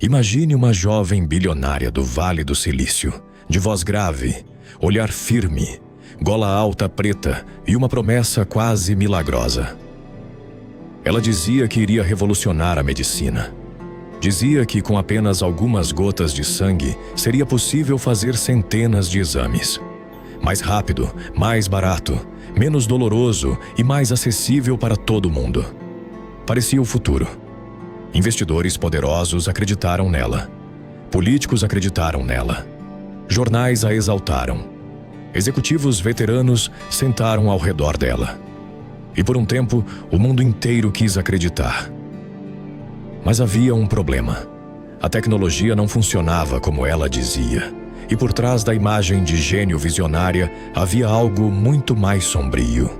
Imagine uma jovem bilionária do Vale do Silício, de voz grave, olhar firme, gola alta preta e uma promessa quase milagrosa. Ela dizia que iria revolucionar a medicina. Dizia que com apenas algumas gotas de sangue seria possível fazer centenas de exames. Mais rápido, mais barato, menos doloroso e mais acessível para todo mundo. Parecia o futuro. Investidores poderosos acreditaram nela. Políticos acreditaram nela. Jornais a exaltaram. Executivos veteranos sentaram ao redor dela. E por um tempo, o mundo inteiro quis acreditar. Mas havia um problema. A tecnologia não funcionava como ela dizia. E por trás da imagem de gênio visionária havia algo muito mais sombrio.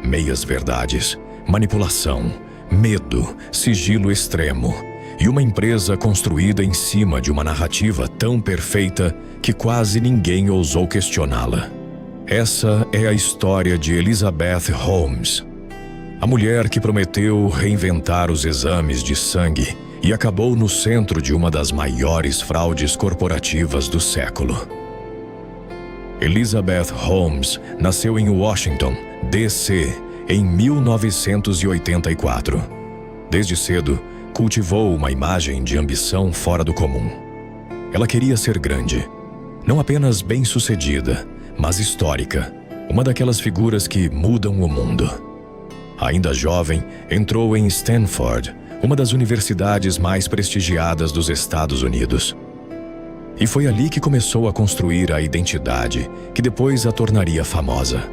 Meias-verdades, manipulação, medo, sigilo extremo e uma empresa construída em cima de uma narrativa tão perfeita que quase ninguém ousou questioná-la. Essa é a história de Elizabeth Holmes, a mulher que prometeu reinventar os exames de sangue e acabou no centro de uma das maiores fraudes corporativas do século. Elizabeth Holmes nasceu em Washington, D.C., em 1984. Desde cedo, cultivou uma imagem de ambição fora do comum. Ela queria ser grande, não apenas bem-sucedida, mas histórica, uma daquelas figuras que mudam o mundo. Ainda jovem, entrou em Stanford, uma das universidades mais prestigiadas dos Estados Unidos. E foi ali que começou a construir a identidade que depois a tornaria famosa.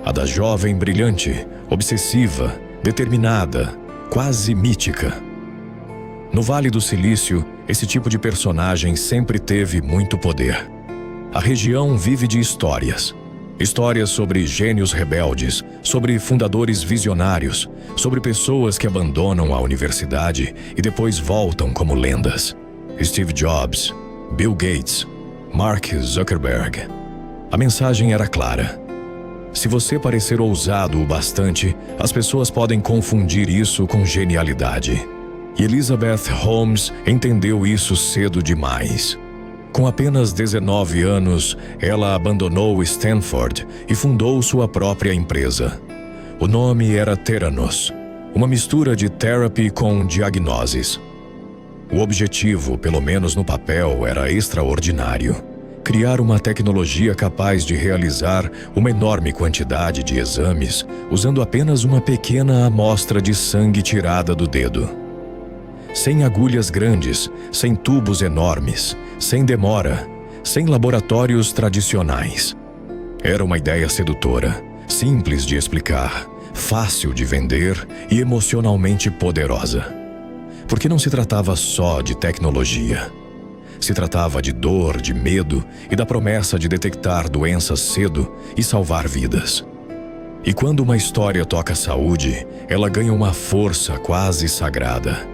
A da jovem brilhante, obsessiva, determinada, quase mítica. No Vale do Silício, esse tipo de personagem sempre teve muito poder. A região vive de histórias. Histórias sobre gênios rebeldes, sobre fundadores visionários, sobre pessoas que abandonam a universidade e depois voltam como lendas. Steve Jobs, Bill Gates, Mark Zuckerberg. A mensagem era clara. Se você parecer ousado o bastante, as pessoas podem confundir isso com genialidade. E Elizabeth Holmes entendeu isso cedo demais. Com apenas 19 anos, ela abandonou Stanford e fundou sua própria empresa. O nome era Theranos, uma mistura de therapy com diagnoses. O objetivo, pelo menos no papel, era extraordinário: criar uma tecnologia capaz de realizar uma enorme quantidade de exames usando apenas uma pequena amostra de sangue tirada do dedo. Sem agulhas grandes, sem tubos enormes, sem demora, sem laboratórios tradicionais. Era uma ideia sedutora, simples de explicar, fácil de vender e emocionalmente poderosa. Porque não se tratava só de tecnologia. Se tratava de dor, de medo e da promessa de detectar doenças cedo e salvar vidas. E quando uma história toca saúde, ela ganha uma força quase sagrada.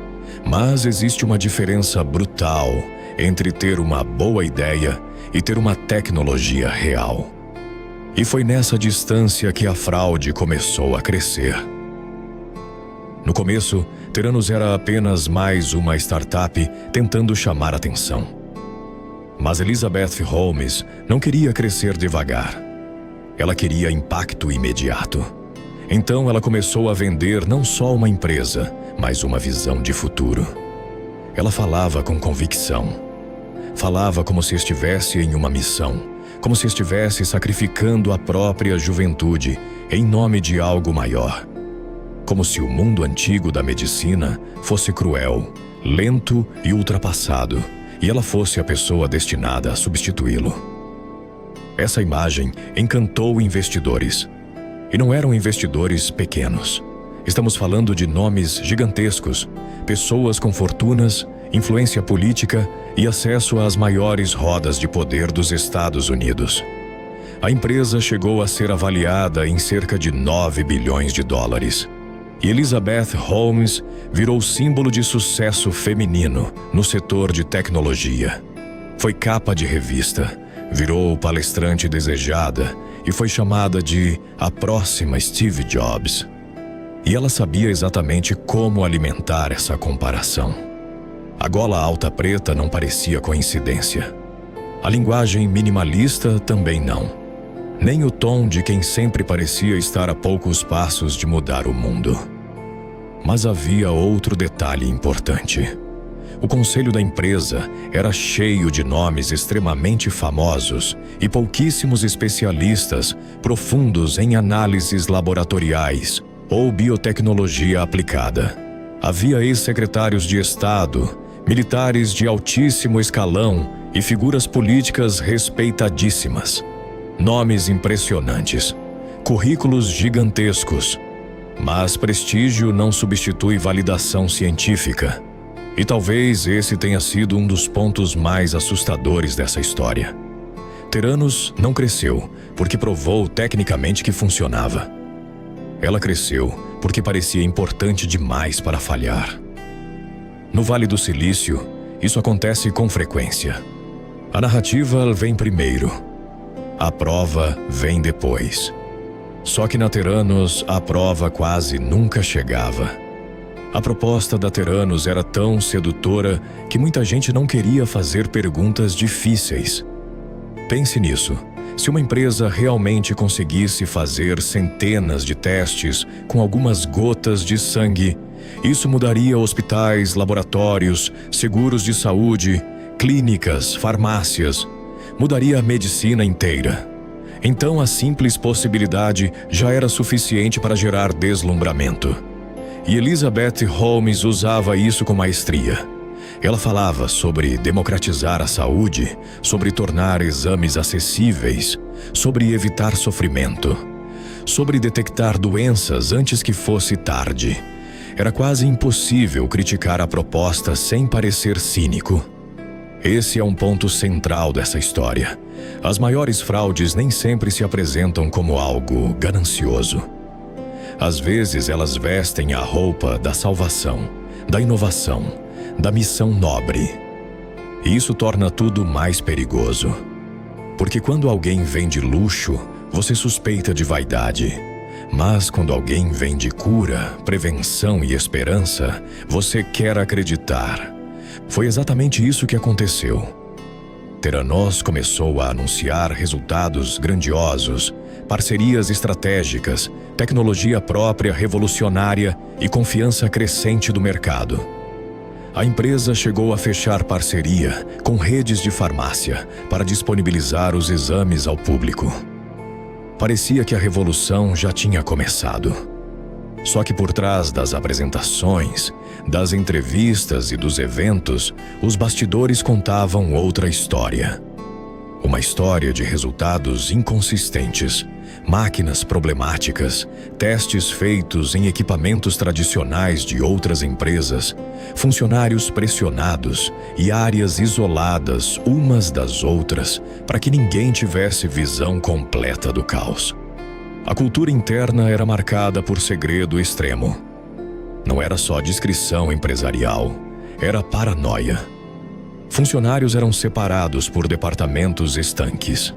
Mas existe uma diferença brutal entre ter uma boa ideia e ter uma tecnologia real. E foi nessa distância que a fraude começou a crescer. No começo, Theranos era apenas mais uma startup tentando chamar atenção. Mas Elizabeth Holmes não queria crescer devagar. Ela queria impacto imediato. Então ela começou a vender não só uma empresa, mas uma visão de futuro. Ela falava com convicção. Falava como se estivesse em uma missão, como se estivesse sacrificando a própria juventude em nome de algo maior. Como se o mundo antigo da medicina fosse cruel, lento e ultrapassado, e ela fosse a pessoa destinada a substituí-lo. Essa imagem encantou investidores. E não eram investidores pequenos. Estamos falando de nomes gigantescos, pessoas com fortunas, influência política e acesso às maiores rodas de poder dos Estados Unidos. A empresa chegou a ser avaliada em cerca de 9 bilhões de dólares. E Elizabeth Holmes virou símbolo de sucesso feminino no setor de tecnologia. Foi capa de revista, virou palestrante desejada e foi chamada de a próxima Steve Jobs. E ela sabia exatamente como alimentar essa comparação. A gola alta preta não parecia coincidência. A linguagem minimalista também não. Nem o tom de quem sempre parecia estar a poucos passos de mudar o mundo. Mas havia outro detalhe importante. O conselho da empresa era cheio de nomes extremamente famosos e pouquíssimos especialistas profundos em análises laboratoriais ou biotecnologia aplicada. Havia ex-secretários de Estado, militares de altíssimo escalão e figuras políticas respeitadíssimas. Nomes impressionantes, currículos gigantescos. Mas prestígio não substitui validação científica. E talvez esse tenha sido um dos pontos mais assustadores dessa história. Theranos não cresceu porque provou tecnicamente que funcionava. Ela cresceu porque parecia importante demais para falhar. No Vale do Silício, isso acontece com frequência. A narrativa vem primeiro. A prova vem depois. Só que na Theranos, a prova quase nunca chegava. A proposta da Theranos era tão sedutora que muita gente não queria fazer perguntas difíceis. Pense nisso. Se uma empresa realmente conseguisse fazer centenas de testes com algumas gotas de sangue, isso mudaria hospitais, laboratórios, seguros de saúde, clínicas, farmácias. Mudaria a medicina inteira. Então a simples possibilidade já era suficiente para gerar deslumbramento. E Elizabeth Holmes usava isso com maestria. Ela falava sobre democratizar a saúde, sobre tornar exames acessíveis, sobre evitar sofrimento, sobre detectar doenças antes que fosse tarde. Era quase impossível criticar a proposta sem parecer cínico. Esse é um ponto central dessa história. As maiores fraudes nem sempre se apresentam como algo ganancioso. Às vezes elas vestem a roupa da salvação, da inovação, da missão nobre. E isso torna tudo mais perigoso. Porque quando alguém vende luxo, você suspeita de vaidade. Mas quando alguém vende cura, prevenção e esperança, você quer acreditar. Foi exatamente isso que aconteceu. Theranos começou a anunciar resultados grandiosos, parcerias estratégicas, tecnologia própria revolucionária e confiança crescente do mercado. A empresa chegou a fechar parceria com redes de farmácia para disponibilizar os exames ao público. Parecia que a revolução já tinha começado. Só que por trás das apresentações, das entrevistas e dos eventos, os bastidores contavam outra história. Uma história de resultados inconsistentes, máquinas problemáticas, testes feitos em equipamentos tradicionais de outras empresas, funcionários pressionados e áreas isoladas umas das outras para que ninguém tivesse visão completa do caos. A cultura interna era marcada por segredo extremo. Não era só discrição empresarial, era paranoia. Funcionários eram separados por departamentos estanques.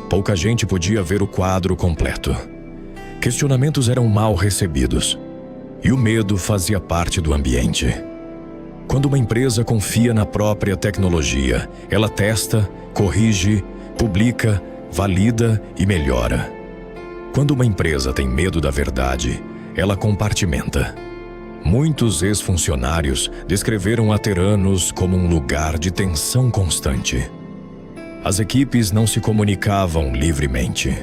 Pouca gente podia ver o quadro completo. Questionamentos eram mal recebidos. E o medo fazia parte do ambiente. Quando uma empresa confia na própria tecnologia, ela testa, corrige, publica, valida e melhora. Quando uma empresa tem medo da verdade, ela compartimenta. Muitos ex-funcionários descreveram a Theranos como um lugar de tensão constante. As equipes não se comunicavam livremente.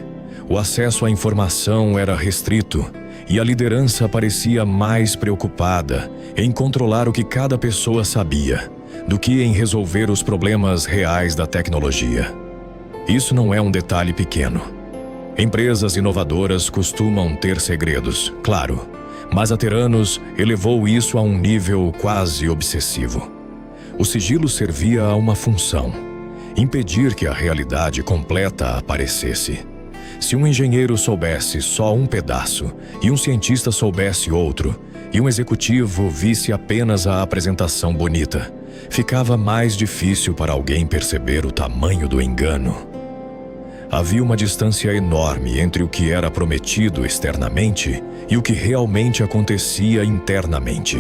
O acesso à informação era restrito e a liderança parecia mais preocupada em controlar o que cada pessoa sabia do que em resolver os problemas reais da tecnologia. Isso não é um detalhe pequeno. Empresas inovadoras costumam ter segredos, claro, mas a Theranos elevou isso a um nível quase obsessivo. O sigilo servia a uma função: impedir que a realidade completa aparecesse. Se um engenheiro soubesse só um pedaço, e um cientista soubesse outro, e um executivo visse apenas a apresentação bonita, ficava mais difícil para alguém perceber o tamanho do engano. Havia uma distância enorme entre o que era prometido externamente e o que realmente acontecia internamente.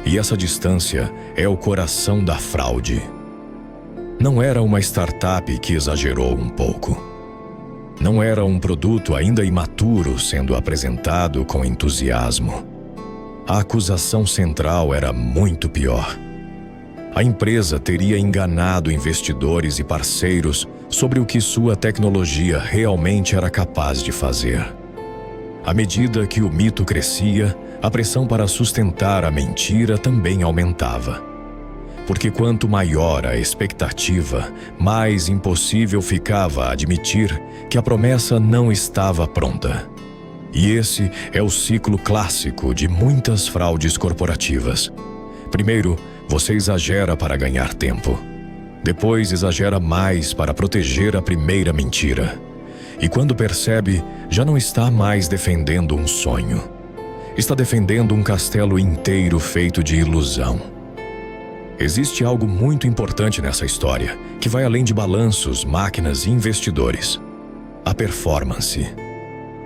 E essa distância é o coração da fraude. Não era uma startup que exagerou um pouco. Não era um produto ainda imaturo sendo apresentado com entusiasmo. A acusação central era muito pior. A empresa teria enganado investidores e parceiros sobre o que sua tecnologia realmente era capaz de fazer. À medida que o mito crescia, a pressão para sustentar a mentira também aumentava. Porque quanto maior a expectativa, mais impossível ficava admitir que a promessa não estava pronta. E esse é o ciclo clássico de muitas fraudes corporativas. Primeiro, você exagera para ganhar tempo. Depois exagera mais para proteger a primeira mentira. E quando percebe, já não está mais defendendo um sonho. Está defendendo um castelo inteiro feito de ilusão. Existe algo muito importante nessa história, que vai além de balanços, máquinas e investidores. A performance.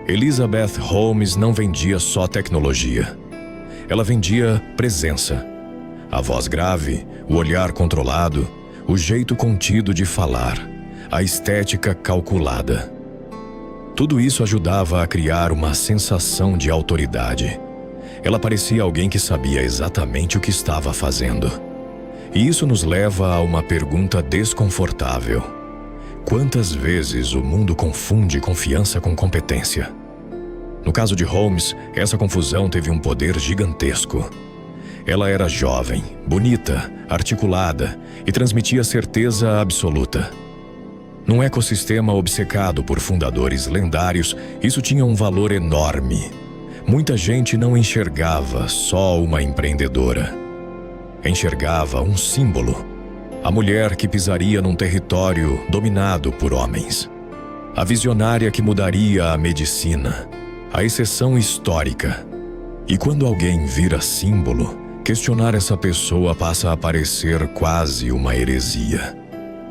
Elizabeth Holmes não vendia só tecnologia. Ela vendia presença. A voz grave, o olhar controlado, o jeito contido de falar, a estética calculada. Tudo isso ajudava a criar uma sensação de autoridade. Ela parecia alguém que sabia exatamente o que estava fazendo. E isso nos leva a uma pergunta desconfortável. Quantas vezes o mundo confunde confiança com competência? No caso de Holmes, essa confusão teve um poder gigantesco. Ela era jovem, bonita, articulada e transmitia certeza absoluta. Num ecossistema obcecado por fundadores lendários, isso tinha um valor enorme. Muita gente não enxergava só uma empreendedora. Enxergava um símbolo. A mulher que pisaria num território dominado por homens. A visionária que mudaria a medicina. A exceção histórica. E quando alguém vira símbolo, questionar essa pessoa passa a parecer quase uma heresia.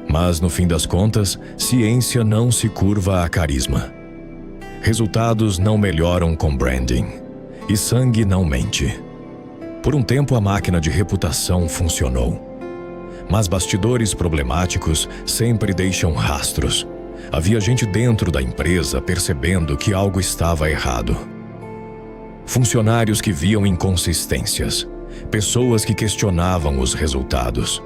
Mas, no fim das contas, ciência não se curva a carisma. Resultados não melhoram com branding. E sangue não mente. Por um tempo, a máquina de reputação funcionou. Mas bastidores problemáticos sempre deixam rastros. Havia gente dentro da empresa percebendo que algo estava errado. Funcionários que viam inconsistências. Pessoas que questionavam os resultados.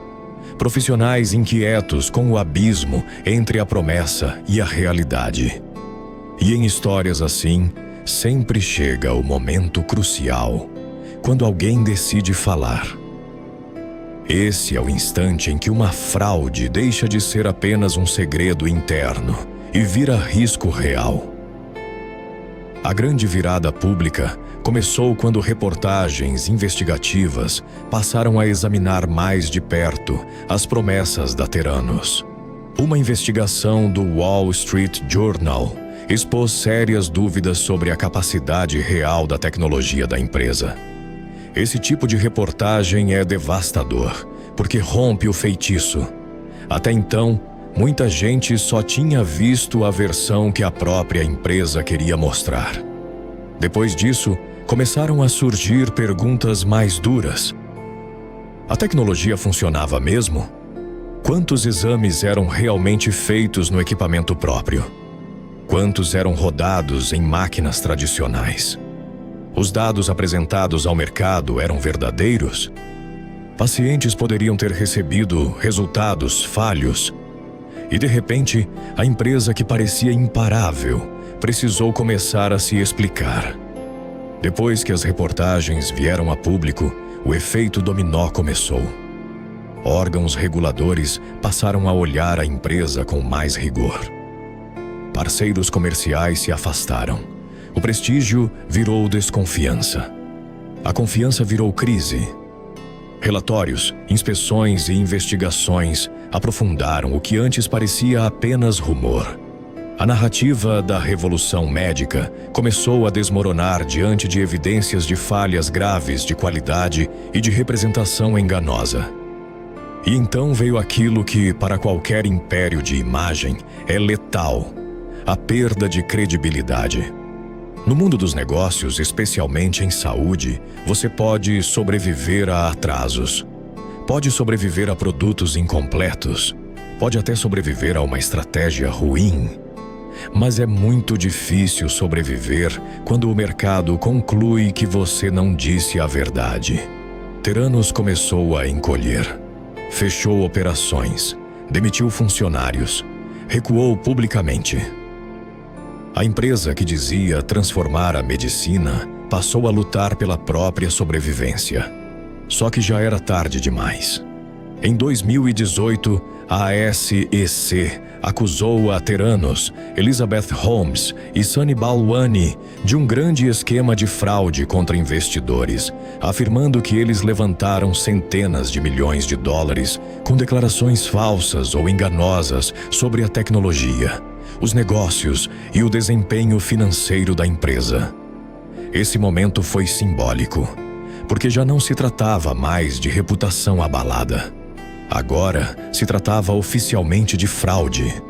Profissionais inquietos com o abismo entre a promessa e a realidade. E em histórias assim, sempre chega o momento crucial, quando alguém decide falar. Esse é o instante em que uma fraude deixa de ser apenas um segredo interno e vira risco real. A grande virada pública começou quando reportagens investigativas passaram a examinar mais de perto as promessas da Theranos. Uma investigação do Wall Street Journal expôs sérias dúvidas sobre a capacidade real da tecnologia da empresa. Esse tipo de reportagem é devastador, porque rompe o feitiço. Até então, muita gente só tinha visto a versão que a própria empresa queria mostrar. Depois disso, começaram a surgir perguntas mais duras. A tecnologia funcionava mesmo? Quantos exames eram realmente feitos no equipamento próprio? Quantos eram rodados em máquinas tradicionais? Os dados apresentados ao mercado eram verdadeiros? Pacientes poderiam ter recebido resultados falhos. E de repente, a empresa que parecia imparável precisou começar a se explicar. Depois que as reportagens vieram a público, o efeito dominó começou. Órgãos reguladores passaram a olhar a empresa com mais rigor. Parceiros comerciais se afastaram. O prestígio virou desconfiança. A confiança virou crise. Relatórios, inspeções e investigações aprofundaram o que antes parecia apenas rumor. A narrativa da revolução médica começou a desmoronar diante de evidências de falhas graves de qualidade e de representação enganosa. E então veio aquilo que, para qualquer império de imagem, é letal: a perda de credibilidade. No mundo dos negócios, especialmente em saúde, você pode sobreviver a atrasos. Pode sobreviver a produtos incompletos. Pode até sobreviver a uma estratégia ruim. Mas é muito difícil sobreviver quando o mercado conclui que você não disse a verdade. Theranos começou a encolher. Fechou operações. Demitiu funcionários. Recuou publicamente. A empresa que dizia transformar a medicina passou a lutar pela própria sobrevivência. Só que já era tarde demais. Em 2018, a SEC acusou a Theranos, Elizabeth Holmes e Sunny Balwani de um grande esquema de fraude contra investidores, afirmando que eles levantaram centenas de milhões de dólares com declarações falsas ou enganosas sobre a tecnologia, os negócios e o desempenho financeiro da empresa. Esse momento foi simbólico, porque já não se tratava mais de reputação abalada. Agora se tratava oficialmente de fraude.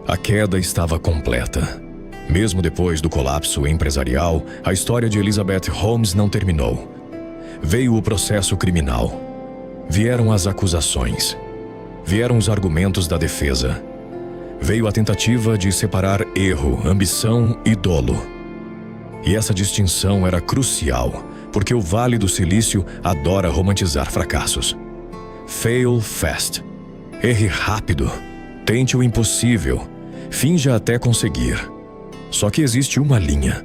A queda estava completa. Mesmo depois do colapso empresarial, a história de Elizabeth Holmes não terminou. Veio o processo criminal. Vieram as acusações. Vieram os argumentos da defesa. Veio a tentativa de separar erro, ambição e dolo. E essa distinção era crucial, porque o Vale do Silício adora romantizar fracassos. Fail fast. Erre rápido. Tente o impossível. Finja até conseguir. Só que existe uma linha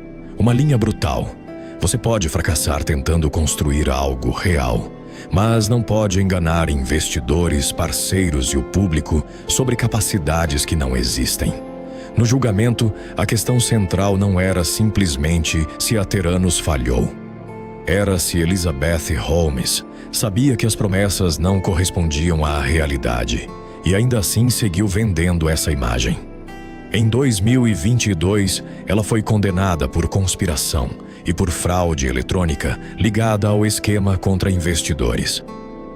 brutal. Você pode fracassar tentando construir algo real, mas não pode enganar investidores, parceiros e o público sobre capacidades que não existem. No julgamento, a questão central não era simplesmente se a Theranos falhou. Era se Elizabeth Holmes sabia que as promessas não correspondiam à realidade e ainda assim seguiu vendendo essa imagem. Em 2022, ela foi condenada por conspiração e por fraude eletrônica ligada ao esquema contra investidores.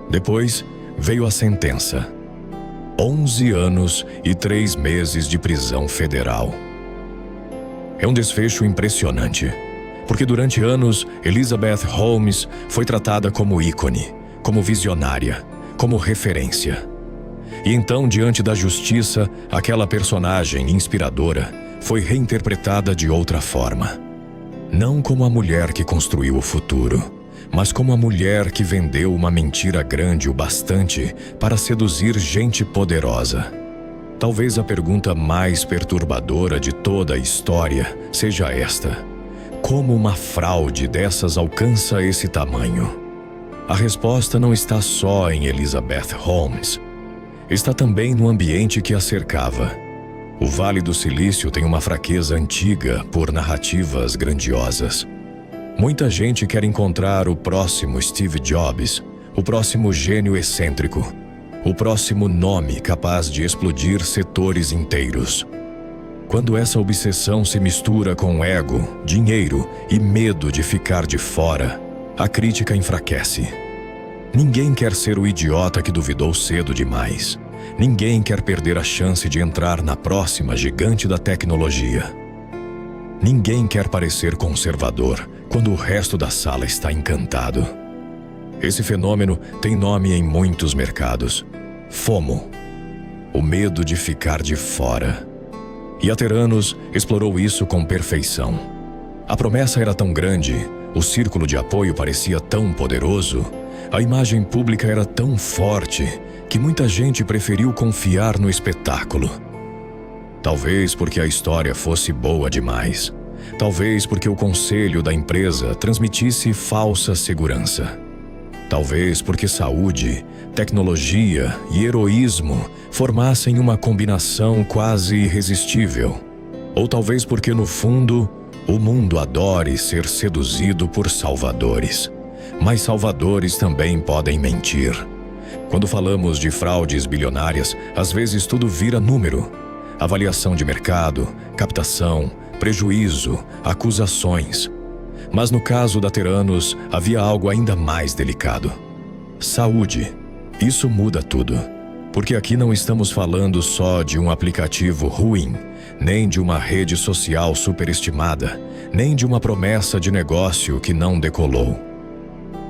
Depois, veio a sentença: 11 anos e 3 meses de prisão federal. É um desfecho impressionante, porque durante anos, Elizabeth Holmes foi tratada como ícone, como visionária, como referência. E então, diante da justiça, aquela personagem inspiradora foi reinterpretada de outra forma. Não como a mulher que construiu o futuro, mas como a mulher que vendeu uma mentira grande o bastante para seduzir gente poderosa. Talvez a pergunta mais perturbadora de toda a história seja esta: como uma fraude dessas alcança esse tamanho? A resposta não está só em Elizabeth Holmes. Está também no ambiente que a cercava. O Vale do Silício tem uma fraqueza antiga por narrativas grandiosas. Muita gente quer encontrar o próximo Steve Jobs, o próximo gênio excêntrico, o próximo nome capaz de explodir setores inteiros. Quando essa obsessão se mistura com ego, dinheiro e medo de ficar de fora, a crítica enfraquece. Ninguém quer ser o idiota que duvidou cedo demais. Ninguém quer perder a chance de entrar na próxima gigante da tecnologia. Ninguém quer parecer conservador quando o resto da sala está encantado. Esse fenômeno tem nome em muitos mercados: FOMO, o medo de ficar de fora. E a Theranos explorou isso com perfeição. A promessa era tão grande, o círculo de apoio parecia tão poderoso, a imagem pública era tão forte que muita gente preferiu confiar no espetáculo. Talvez porque a história fosse boa demais. Talvez porque o conselho da empresa transmitisse falsa segurança. Talvez porque saúde, tecnologia e heroísmo formassem uma combinação quase irresistível. Ou talvez porque, no fundo, o mundo adore ser seduzido por salvadores. Mas salvadores também podem mentir. Quando falamos de fraudes bilionárias, às vezes tudo vira número. Avaliação de mercado, captação, prejuízo, acusações. Mas no caso da Theranos, havia algo ainda mais delicado: saúde. Isso muda tudo. Porque aqui não estamos falando só de um aplicativo ruim, nem de uma rede social superestimada, nem de uma promessa de negócio que não decolou.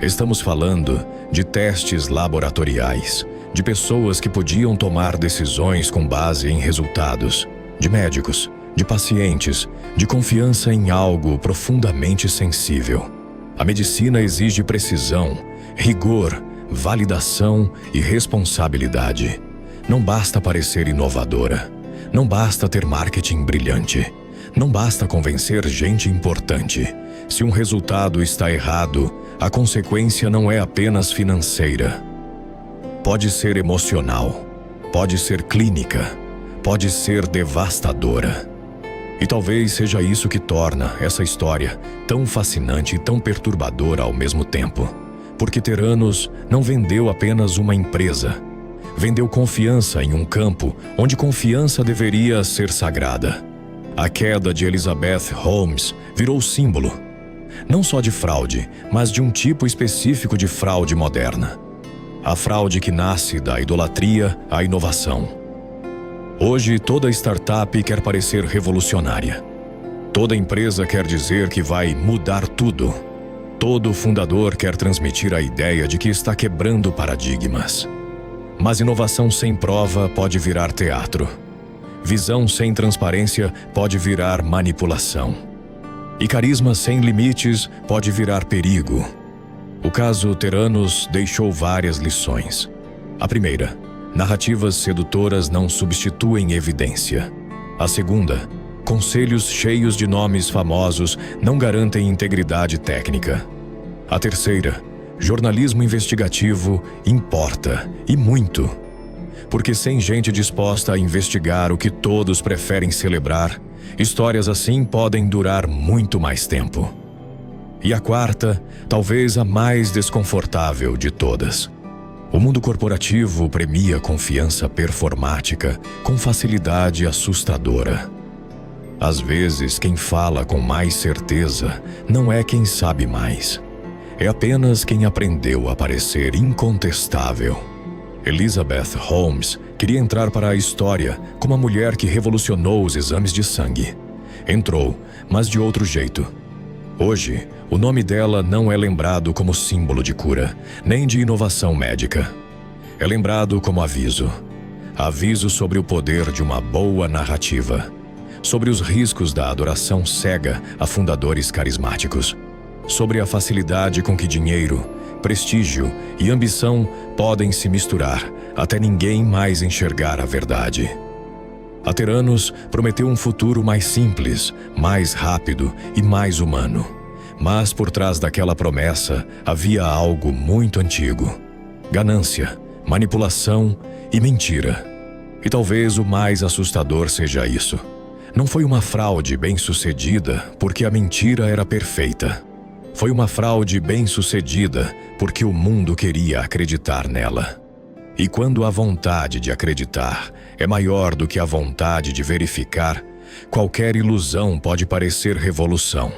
Estamos falando de testes laboratoriais, de pessoas que podiam tomar decisões com base em resultados, de médicos, de pacientes, de confiança em algo profundamente sensível. A medicina exige precisão, rigor, validação e responsabilidade. Não basta parecer inovadora. Não basta ter marketing brilhante. Não basta convencer gente importante. Se um resultado está errado, a consequência não é apenas financeira. Pode ser emocional, pode ser clínica, pode ser devastadora. E talvez seja isso que torna essa história tão fascinante e tão perturbadora ao mesmo tempo. Porque Theranos não vendeu apenas uma empresa. Vendeu confiança em um campo onde confiança deveria ser sagrada. A queda de Elizabeth Holmes virou símbolo, não só de fraude, mas de um tipo específico de fraude moderna. A fraude que nasce da idolatria à inovação. Hoje, toda startup quer parecer revolucionária. Toda empresa quer dizer que vai mudar tudo. Todo fundador quer transmitir a ideia de que está quebrando paradigmas. Mas inovação sem prova pode virar teatro. Visão sem transparência pode virar manipulação. E carisma sem limites pode virar perigo. O caso Theranos deixou várias lições. A primeira: narrativas sedutoras não substituem evidência. A segunda: conselhos cheios de nomes famosos não garantem integridade técnica. A terceira: jornalismo investigativo importa, e muito. Porque sem gente disposta a investigar o que todos preferem celebrar, histórias assim podem durar muito mais tempo. E a quarta, talvez a mais desconfortável de todas. O mundo corporativo premia confiança performática com facilidade assustadora. Às vezes, quem fala com mais certeza não é quem sabe mais. É apenas quem aprendeu a parecer incontestável. Elizabeth Holmes queria entrar para a história como a mulher que revolucionou os exames de sangue. Entrou, mas de outro jeito. Hoje, o nome dela não é lembrado como símbolo de cura, nem de inovação médica. É lembrado como aviso. Aviso sobre o poder de uma boa narrativa. Sobre os riscos da adoração cega a fundadores carismáticos. Sobre a facilidade com que dinheiro, prestígio e ambição podem se misturar até ninguém mais enxergar a verdade. A Theranos prometeu um futuro mais simples, mais rápido e mais humano. Mas por trás daquela promessa havia algo muito antigo: ganância, manipulação e mentira. E talvez o mais assustador seja isso. Não foi uma fraude bem-sucedida porque a mentira era perfeita. Foi uma fraude bem-sucedida porque o mundo queria acreditar nela. E quando a vontade de acreditar é maior do que a vontade de verificar, qualquer ilusão pode parecer revolução.